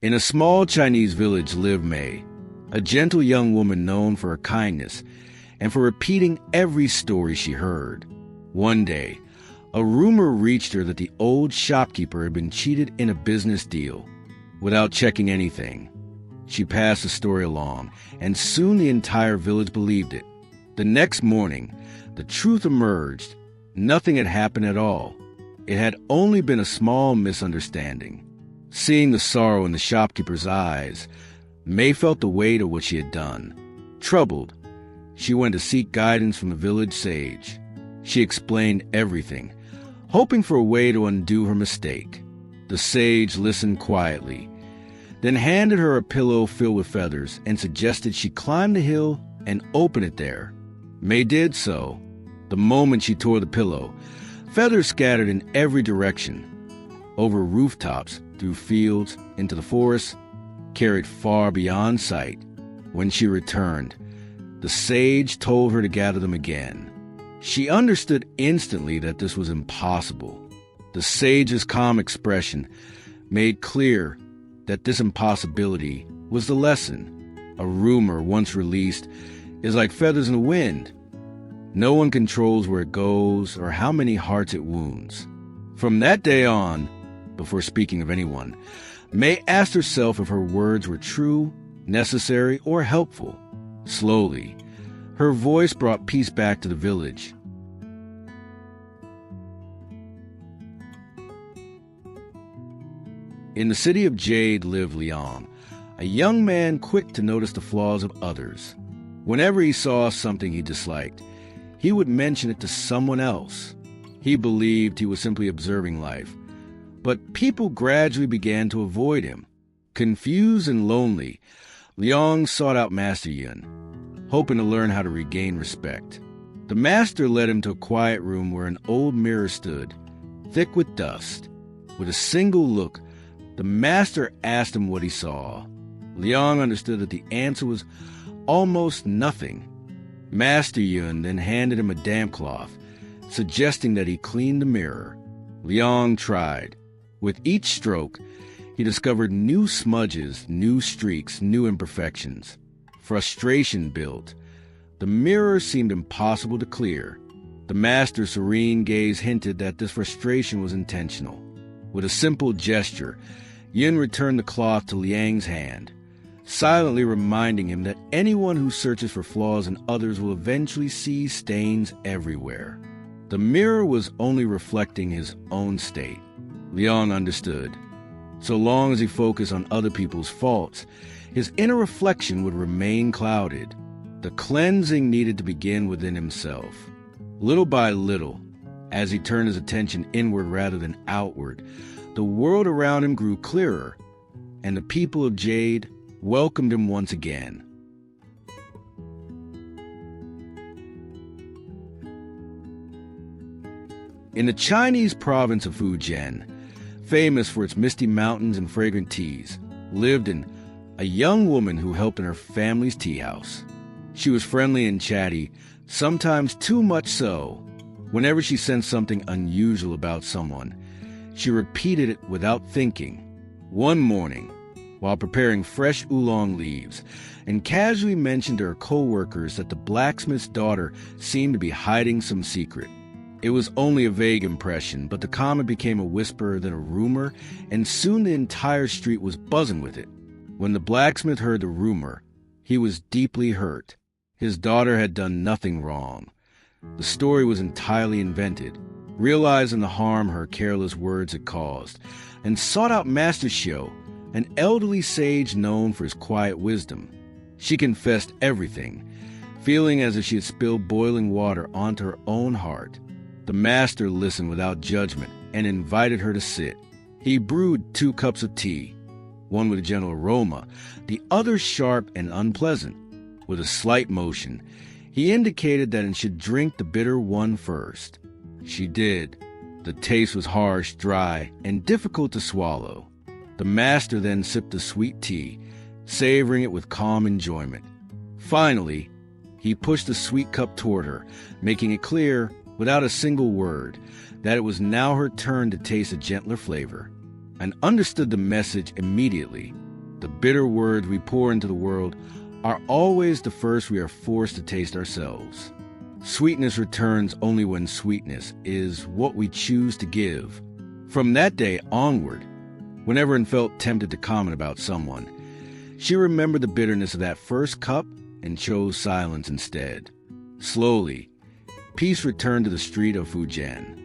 In a small Chinese village lived May, a gentle young woman known for her kindness and for repeating every story she heard. One day, a rumor reached her that the old shopkeeper had been cheated in a business deal. Without checking anything, she passed the story along, and soon the entire village believed it. The next morning, the truth emerged. Nothing had happened at all. It had only been a small misunderstanding. Seeing the sorrow in the shopkeeper's eyes, May felt the weight of what she had done. Troubled, she went to seek guidance from the village sage. She explained everything, hoping for a way to undo her mistake. The sage listened quietly, then handed her a pillow filled with feathers and suggested she climb the hill and open it there. May did so. The moment she tore the pillow, feathers scattered in every direction, over rooftops, through fields, into the forest, carried far beyond sight. When she returned, the sage told her to gather them again. She understood instantly that this was impossible. The sage's calm expression made clear that this impossibility was the lesson. A rumor once released is like feathers in the wind. No one controls where it goes or how many hearts it wounds. From that day on, before speaking of anyone, May asked herself if her words were true, necessary, or helpful. Slowly, her voice brought peace back to the village. In the city of Jade lived Liang, a young man quick to notice the flaws of others. Whenever he saw something he disliked, he would mention it to someone else. He believed he was simply observing life, but people gradually began to avoid him. Confused and lonely, Liang sought out Master Yun, hoping to learn how to regain respect. The master led him to a quiet room where an old mirror stood, thick with dust. With a single look, the master asked him what he saw. Liang understood that the answer was almost nothing. Master Yun then handed him a damp cloth, suggesting that he clean the mirror. Liang tried. With each stroke, he discovered new smudges, new streaks, new imperfections. Frustration built. The mirror seemed impossible to clear. The master's serene gaze hinted that this frustration was intentional. With a simple gesture, Yun returned the cloth to Liang's hand, silently reminding him that anyone who searches for flaws in others will eventually see stains everywhere. The mirror was only reflecting his own state. Liang understood. So long as he focused on other people's faults, his inner reflection would remain clouded. The cleansing needed to begin within himself. Little by little, as he turned his attention inward rather than outward, the world around him grew clearer, and the people of Jade welcomed him once again. In the Chinese province of Fujian, famous for its misty mountains and fragrant teas, lived a young woman who helped in her family's tea house. She was friendly and chatty, sometimes too much so. Whenever she sensed something unusual about someone, she repeated it without thinking. One morning, while preparing fresh oolong leaves, and casually mentioned to her co-workers that the blacksmith's daughter seemed to be hiding some secret. It was only a vague impression, but the comment became a whisper, then a rumor, and soon the entire street was buzzing with it. When the blacksmith heard the rumor, he was deeply hurt. His daughter had done nothing wrong. The story was entirely invented. Realizing the harm her careless words had caused, and sought out Master Xiu, an elderly sage known for his quiet wisdom. She confessed everything, feeling as if she had spilled boiling water onto her own heart. The master listened without judgment and invited her to sit. He brewed 2 cups of tea, one with a gentle aroma, the other sharp and unpleasant. With a slight motion, he indicated that it should drink the bitter one first. She did. The taste was harsh, dry, and difficult to swallow. The master then sipped the sweet tea, savoring it with calm enjoyment. Finally, he pushed the sweet cup toward her, making it clear, without a single word, that it was now her turn to taste a gentler flavor, and understood the message immediately. the bitter words we pour into the world are always the first we are forced to taste ourselves. Sweetness returns only when sweetness is what we choose to give. From that day onward, whenever Anne felt tempted to comment about someone, she remembered the bitterness of that first cup and chose silence instead. Slowly, peace returned to the street of Fujian.